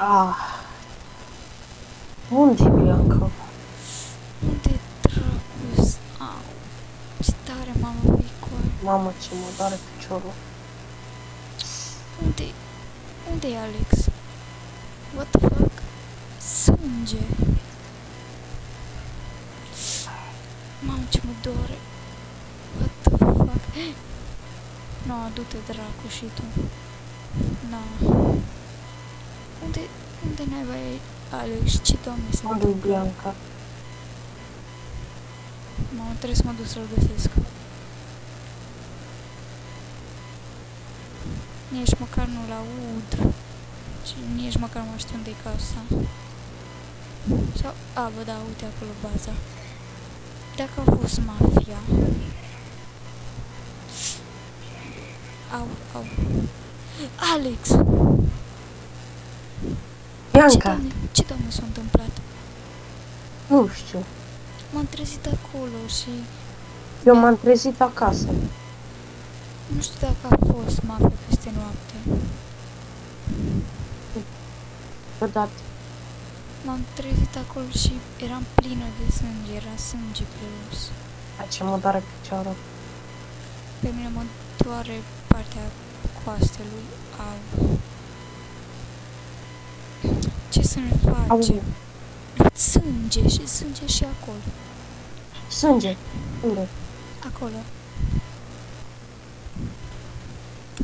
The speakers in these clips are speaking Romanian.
Ah. Unde e Bianca? Unde dracu? Au, ce tare m-am lovit cu aia. Mamă, ce mă doare piciorul. Unde e Alex? What the fuck? Sânge. Mamă, ce mă doare. What the fuck? No, du-te dracu și tu. No. Unde naiba e Alex? Ce doamne se Unde e întâmplă? Bianca? Mamă, trebuie să mă duc să-l găsesc. Nici măcar nu-l aud. Nici măcar nu mai știu unde e casa. Sau, bă, da, uite acolo baza. Dacă a fost mafia. Au. Alex! Bianca! Ce doamne s-a întâmplat? Nu știu. M-am trezit acolo și... Eu m-am trezit acasă. Nu știu dacă a fost mafia peste noapte. Odată. M-am trezit acolo și eram plină de sânge, era sânge pe jos. Ce mă doare piciorul. Pe mine mă doare partea coastelui. Au. Ce să ne facem? Văd sânge și sânge și acolo. Sânge? Unde? Acolo.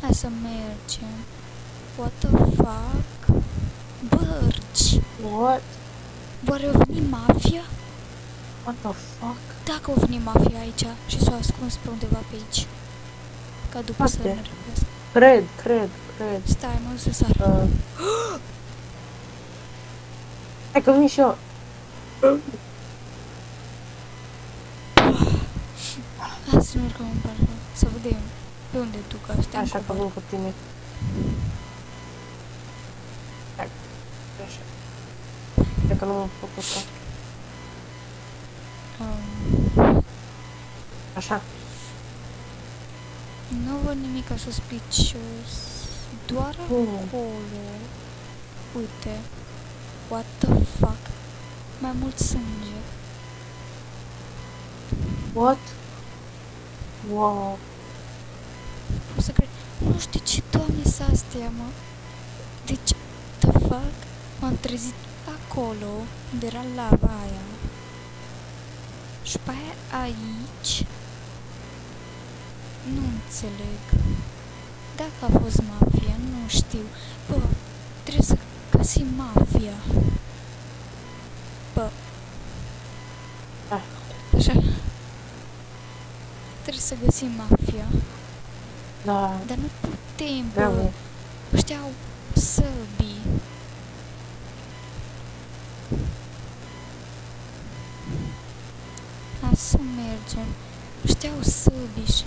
Hai să mergem. What the fuck? Bărci! What? Oare a venit mafia? What the fuck? Dacă a venit mafia aici și s-a ascuns pe undeva pe aici. Ca după să ne răpesc. Cred. Stai, mă, să sar. Hai că vin și eu. Hai să ne urcăm în parcă. Să vedem pe unde duc astea. Așa că vin cu tine. Așa. Cred că nu m-am făcut asta. Așa. Nu văd nimic suspicios. Doar acolo. Uite. What the fuck? Mai mult sânge. What? Wow. O să cred. Nu știu ce doamne s astea, mă. Deci, the fuck? M-am trezit acolo, unde era lava aia. Și pe aia aici. Nu înțeleg. Dacă a fost mafia, nu știu. Bă, trebuie să găsim mafia. Bă. Așa. Trebuie să găsim mafia. Da. Dar nu putem, bă. Ăștia au săbii. Hai să mergem. Ăștia au săbii și...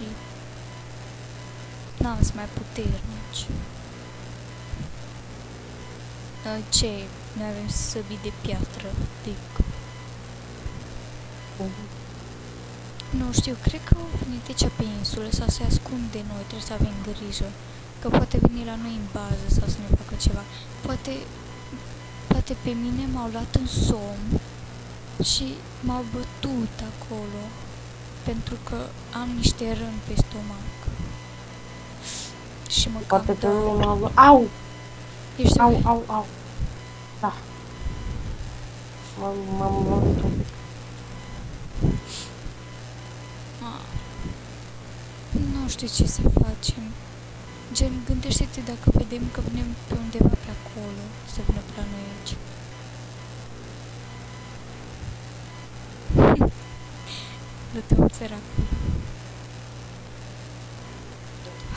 n-am mai puternici. Ce? Noi avem săbii de piatră. Nu știu, cred că au venit aici pe insulă sau se ascund de noi, trebuie să avem grijă. Că poate veni la noi în bază sau să ne facă ceva. Poate pe mine m-au luat în somn și m-au bătut acolo. Pentru că am niște răni pe stomac. Și mă cam poate pe mine m-au luat... Au! Ești Au! Da. M-am lovit un pic. Nu știu ce să facem. Gen, gândește-te dacă vedem că venim pe undeva pe acolo, să vină pe la noi aici. Dă-te un țăracul.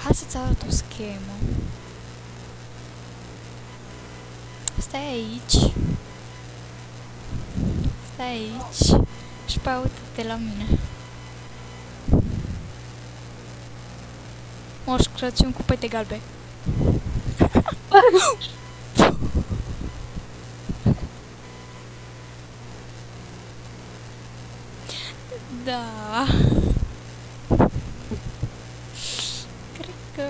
Hai să-ți arăt o schemă. Stai aici. Și pe aia uită-te la mine. Moș Crăciun cu pete galbe. Da. Cred că...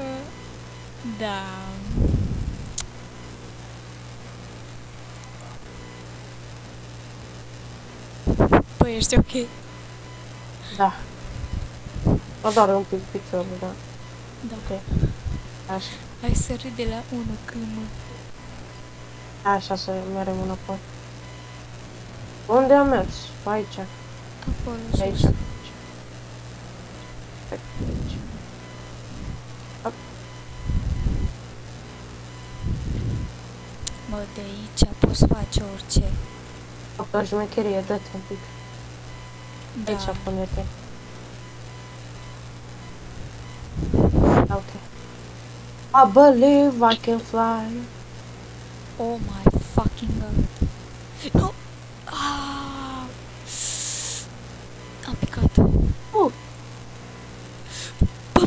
da. Bă, ești ok? Da. Mă doare un pic piciorul, da. Da. Ok. Așa. Hai să râd de la 1 km. Așa să mergem înapoi. Unde am mers? Aici. Acolo Aici. sus. Aici. Mă, de aici poți face orice. O șmecherie, dă-te un pic. Da. Aici pune-te. Ok. I believe I can fly. Oh my fucking god. Nu! Ah! Am picat. Uh, Bă!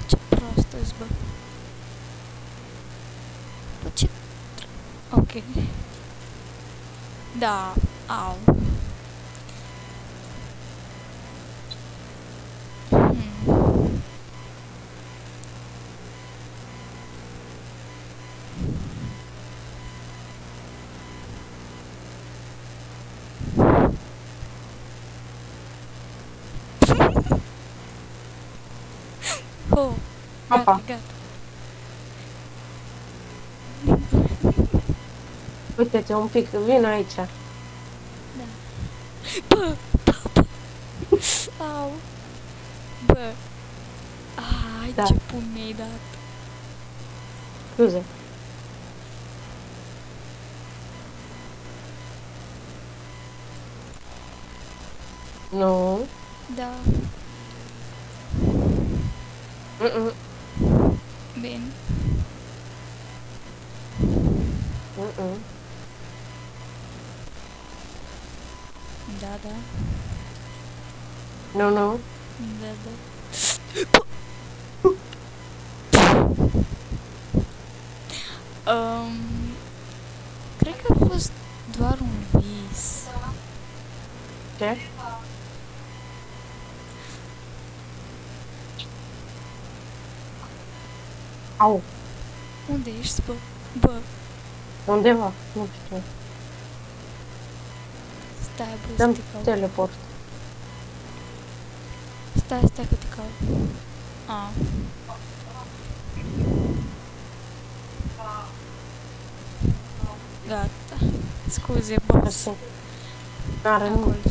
Ce proastă-s, bă. Bă, ce... Ok. Da, au. Hmm. Oh, Apa. gata. Uite-te un pic, vin aici. Da. Bă! Au! Bă! Ai, Da. ce pun mi-ai dat. Scuze. Nu. Da. Mm-mm. Bine. Mm-mm. Da, da. Nu, nu. Da, da. Cred că a fost doar un vis. Ce? Au. Unde ești, bă? Bă, Undeva. Nu știu. stai, bă, Dăm să te caut. teleport. Stai că te caut. A. Gata. Scuze, boss. Asta. N-are Acolo. mult.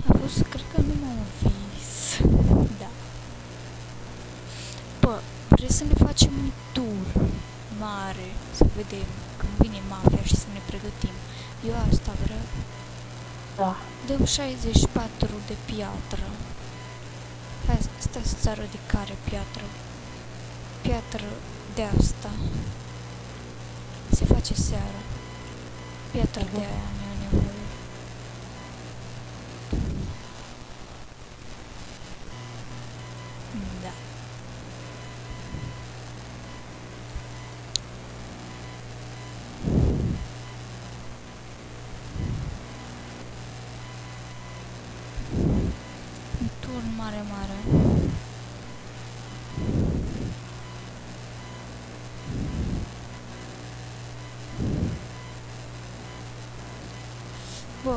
A fost, cred că numai un vis. Da. Bă, vrei să ne facem un tur mare, să vedem când vine mafia și să ne pregătim. Eu asta vreau. Da. Dăm 64 de piatră. Hai, stai să-ți arăt de care piatră. Piatră de asta. Se face seara. Piatră de aia mi-au nevoie. Da. Un tur mare. Bă,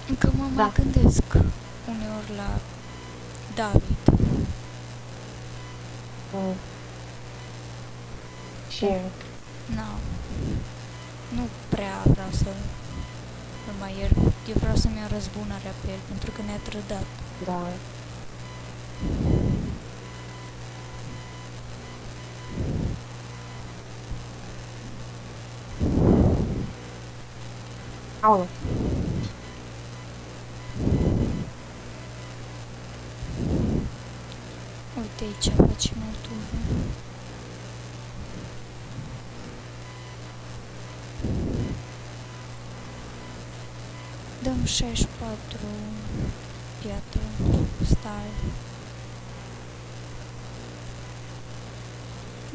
încă mă mai gândesc uneori la David. Mm. Și eu. Nu prea vreau să-l mai iert. Eu vreau să-mi iau răzbunarea pe el, pentru că ne-a trădat. Da. Aoleu. Uite aici facem o tură. Dăm 64 piatră. Stai.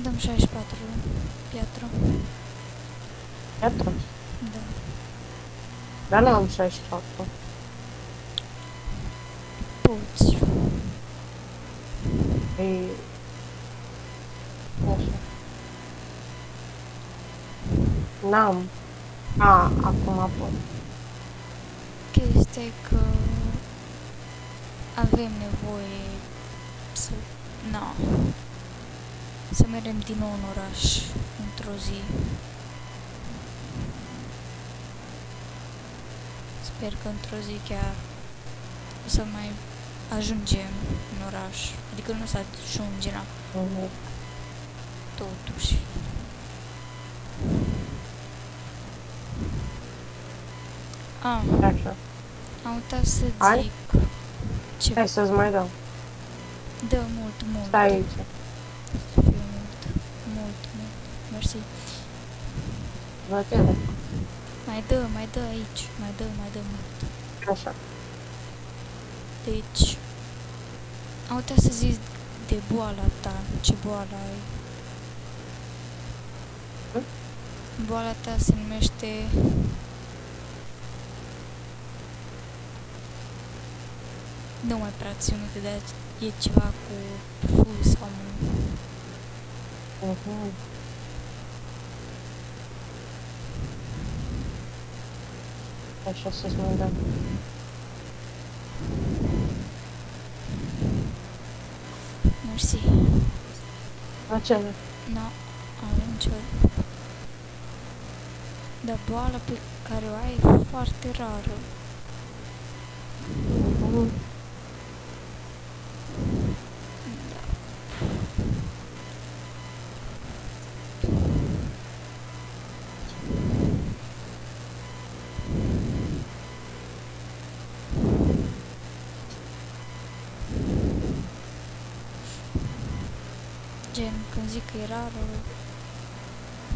Dăm 64 piatră. Iată. Da. Dar nu am 64. Poți. Ei... Așa. N-am. Acum pot. Chestia e că avem nevoie să... să mergem din nou în oraș într-o zi. Sper că într-o zi chiar o să mai ajungem în oraș. Adică nu să ajungem totuși. Așa. Am uitat să Hai? zic ce... Hai să-ți mai dau. Dă mult. Stai aici. Să fie mult. Mersi. Vă cere. Mai dă aici. Mai dă mult. Așa. Deci, am uitat să zic de boala ta. Ce boală ai? Boala ta se numește... Nu mai prea țin minte, dar e ceva cu F sau nu. Așa să-ți mai dau. Mersi. La cere. Nu, avem nicio... Dar boala pe care o ai e foarte rară. Gen, când zic că e rară,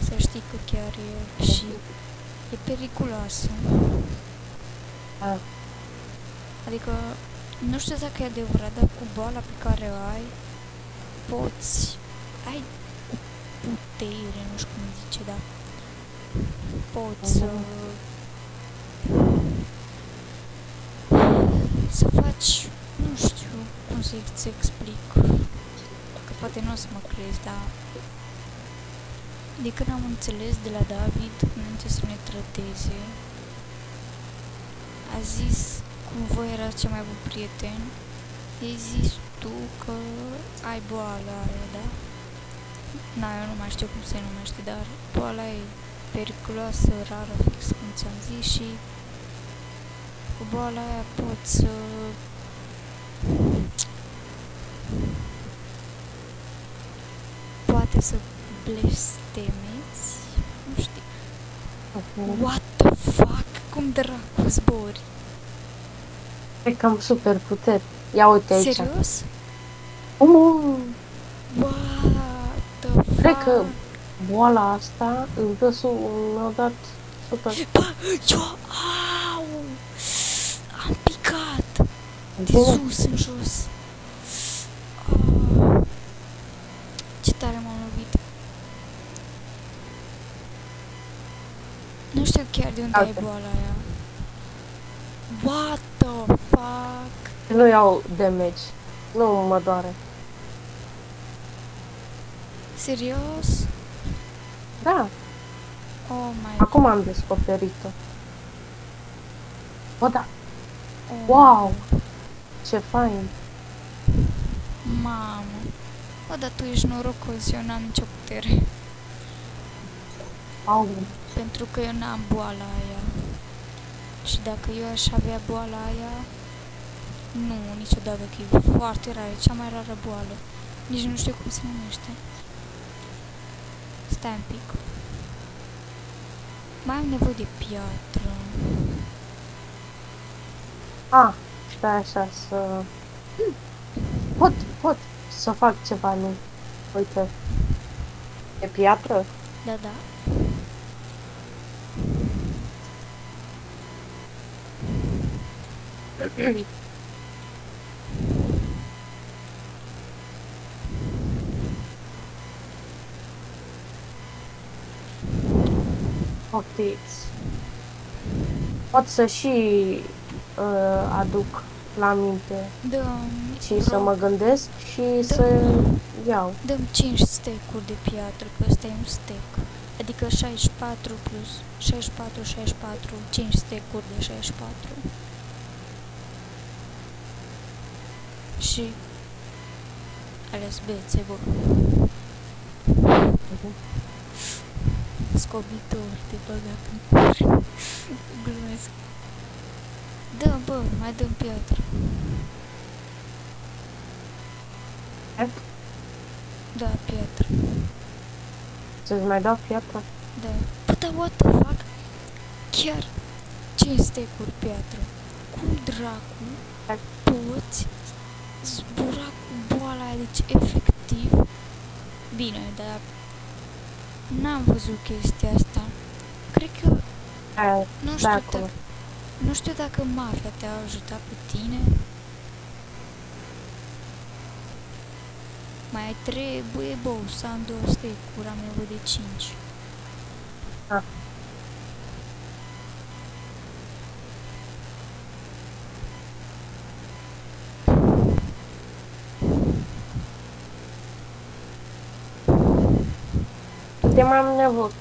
să știi că chiar e și e periculoasă. Adică, nu știu dacă e adevărat, dar cu boala pe care o ai, ai putere, nu știu cum zice, dar poți să faci, nu știu cum să-ți explic, că poate nu o să mă crezi, dar de când am înțeles de la David, înainte să ne trateze, a zis, cum voi erați cel mai bun prieten, i-ai zis tu că ai boala aia, da? Eu nu mai știu cum se numește, dar boala e periculoasă, rară, fix cum ți-am zis, și cu boala aia poți să... poate să blestemeți, nu știu. What the fuck? Cum dracu zbori? Cred că am super puteri. Ia uite aici. Serios? What the fuck? Cred că boala asta îmi dă mi-a dat super... Au! Am picat! De sus în jos. Ce tare m-am lovit. Nu știu chiar de unde ai boala aia. What the fuck? Nu iau damage. Nu mă doare. Serios? Da. Oh my... Acum am descoperit-o. Da. Wow! Ce fain! Mamă! Dar tu ești norocos, eu n-am nicio putere. Pentru că eu n-am boala aia. Și dacă eu aș avea boala aia, nu, niciodată, că e foarte rar, e cea mai rară boală. Nici nu știu cum se numește. Stai un pic. Mai am nevoie de piatră. Stai așa să... Pot să fac ceva, nu? Uite. E piatră? Da. Poftiți. Pot să și aduc la minte și să mă gândesc și să iau. Dăm 5 steak-uri de piatră, că ăsta e un steak. Adică 64 plus 64, 64, 5 stecuri de 64. Și ales bețe, bă. Scobitor de băgat în cur. Glumesc. Da, bă, mai dăm piatră. Da, piatră. Să-ți mai dau piatră? Da. Bă, dar what the fuck? Chiar 5 stecuri piatră. Cum dracu poți zbura cu boala aia? Deci, efectiv. Bine, dar n-am văzut chestia asta. Cred că nu știu dacă mafia te-a ajutat pe tine. Mai trebuie, bă, să am 2 stecuri, am nevoie de 5. Ah.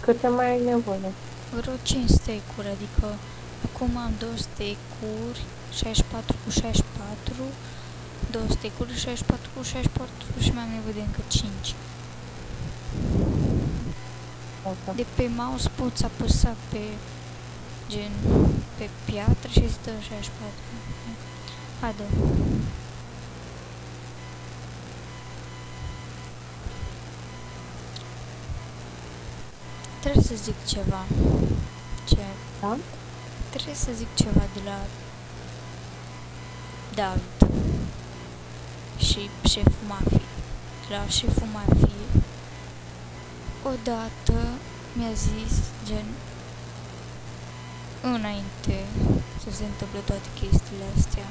Câte mai ai nevoie? Vreo 5 stecuri, adică acum am 2 stecuri, 64 cu 64, 2 stecuri, 64 cu 64 și mai am nevoie de încă 5. Okay. De pe mouse poți apăsa pe gen pe piatră și îți dă 64. Hai, dă. Trebuie să zic ceva. Ce? Da? Trebuie să zic ceva de la David și șeful mafiei. La șeful mafiei odată mi-a zis, gen, înainte să se întâmple toate chestiile astea,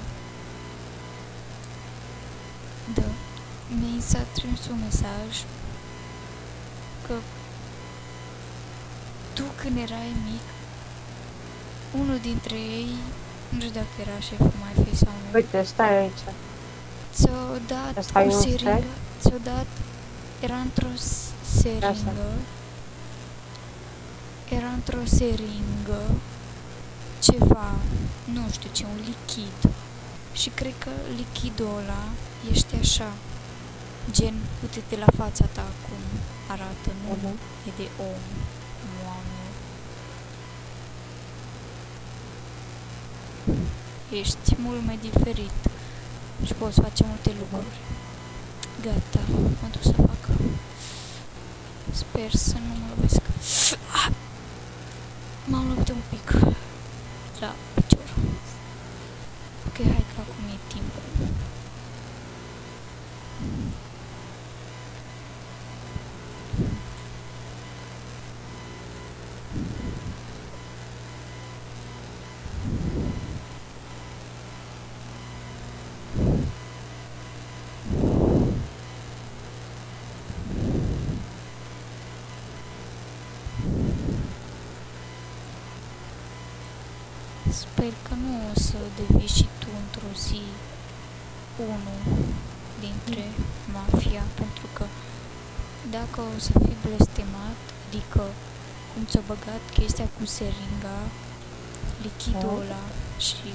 da, mi s-a trimis un mesaj că tu când erai mic, unul dintre ei, nu știu dacă era șeful mafiei sau nu, Uite, stai aici. ți-o dat o seringă, ți-o dat, era într-o seringă, ceva, nu știu ce, un lichid. Și cred că lichidul ăla ești așa, gen, uite-te la fața ta cum arată, nu? E de om, oameni. Ești mult mai diferit și poți face multe lucruri. Gata, mă duc să fac. Sper să nu mă lovesc. M-am lovit un pic la picior. Ok, hai că acum e timpul. Sper că nu o să devii și tu într-o zi unul dintre mafia, pentru că dacă o să fii blestemat, adică cum ți-a băgat chestia cu seringa, lichidul ăla și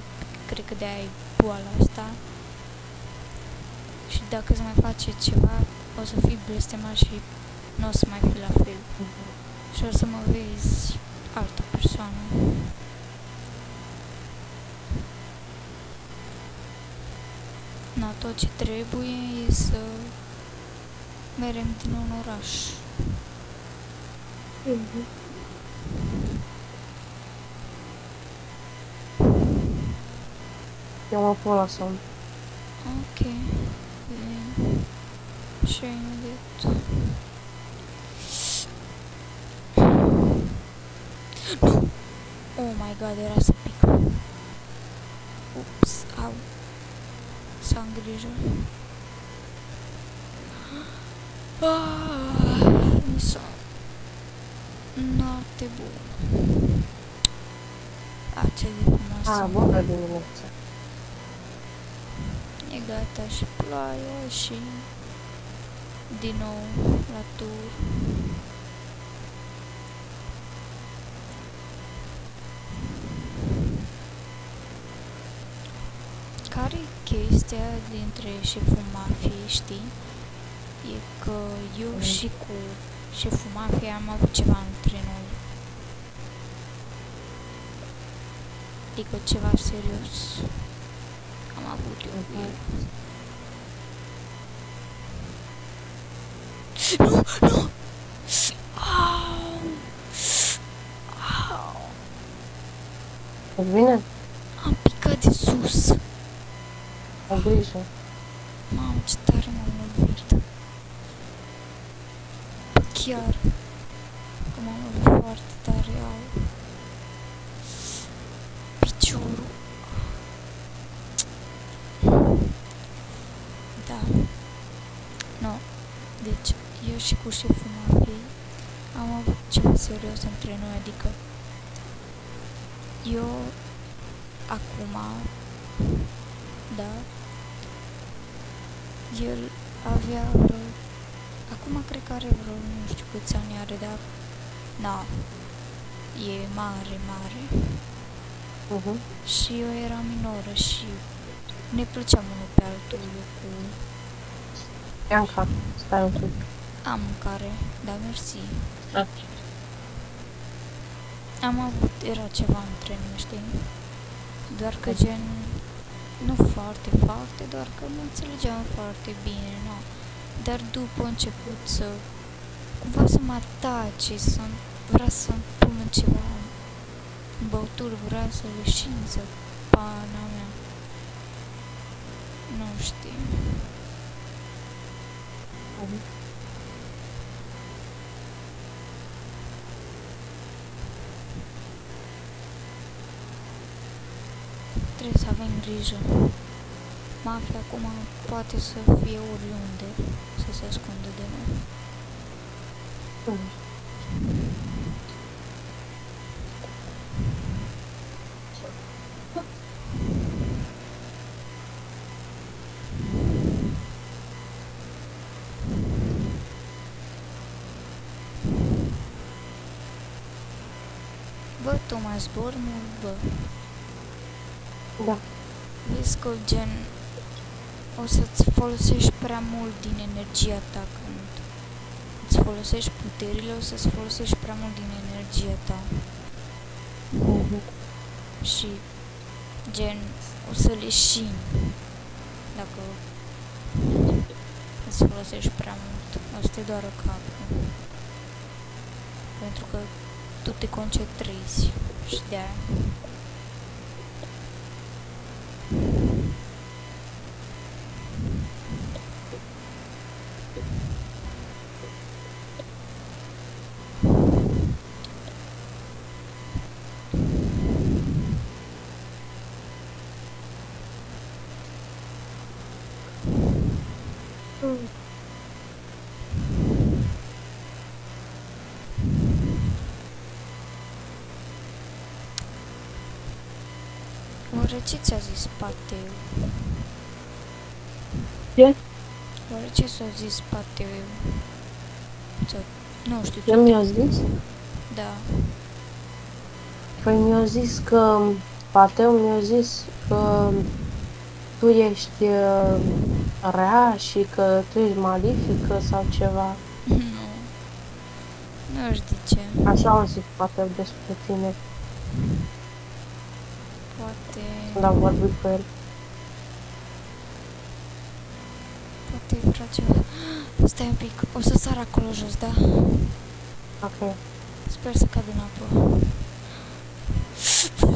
cred că de-aia e boala asta, și dacă se mai face ceva, o să fii blestemat și nu o să mai fii la fel și o să mă vezi altă persoană. Na, tot ce trebuie e să merem din un oraș. Eu mă pun la somn. Ok. Bine. Și imediat. Nu! Oh my god, era să pic. Ups, au. Să am grijă. Mi s-a... Noapte bună. Ce de frumoasă. Bună dimineața. E gata și ploaia și din nou la tur. povestea dintre șeful mafiei, știi? E că eu și cu șeful mafiei am avut ceva între noi. Adică ceva serios. Am avut eu cu el. Nu! Nu! Au! Au! E bine? Am picat de sus. Ai grijă. Mamă, ce tare m-am lovit. Chiar. Că m-am lovit foarte tare. Au. Piciorul. Da. Nu. Deci, eu și cu șeful mafiei am avut ceva serios între noi, adică eu acum, da, el avea vreo, acum cred că are vreo, nu știu câți ani are, dar, da, e mare, mare. Și eu eram minoră și ne plăceam unul pe altul, eu cu... Ianca, stai un pic. Am mâncare, da, mersi. Ah. Am avut, era ceva între noi, știi? Doar că gen, nu foarte, foarte, doar că nu înțelegeam foarte bine, nu. Dar după a început să, cumva să mă atace, vrea să-mi pună ceva în băutură, vrea să leșință, pana mea. Nu știu. Trebuie să avem grijă. Mafia acum poate să fie oriunde, să se ascundă de noi. Bă, Toma, zbor mult, bă. Da. Vezi că, gen, o să-ți folosești prea mult din energia ta când îți folosești puterile, o să-ți folosești prea mult din energia ta. Și, gen, o să leșini dacă îți folosești prea mult. O să te doară capul. Pentru că tu te concentrezi și de-aia. Oare ce ți-a zis Pateu? Ce? Oare ce ți-a zis Pateu? Nu știu. Ce mi-a zis? Da. Păi mi-a zis că, Pateu mi-a zis că tu ești rea și că tu ești malefică sau ceva. Nu. Nu știu ce. Așa au zis Pateu despre tine Poate... când am vorbit cu el. Poate vrea ceva. Stai un pic. O să sar acolo jos, da? Ok. Sper să cad în apă.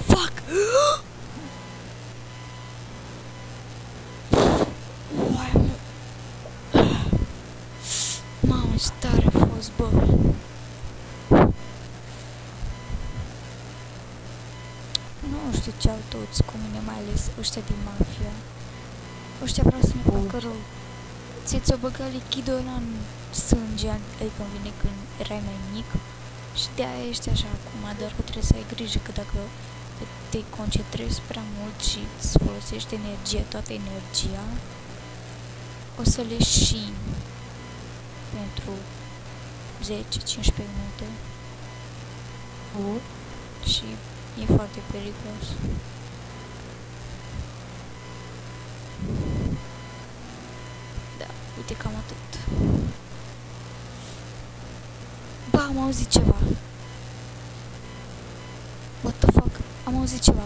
Fuck! Mamă, ce tare a fost, bă! Nu știu ce au toți cu mine, mai ales ăștia din mafia. Ăștia vreau să ne facă rău. Ți-o băga lichidul ăla în sânge, adică îmi vine când erai mai mic. Și de-aia ești așa acum, doar că trebuie să ai grijă că dacă te concentrezi prea mult și îți folosești energia, toată energia, o să leșini pentru 10-15 minute și e foarte periculos. uite, cam atât. Ba, am auzit ceva. What the fuck? Am auzit ceva.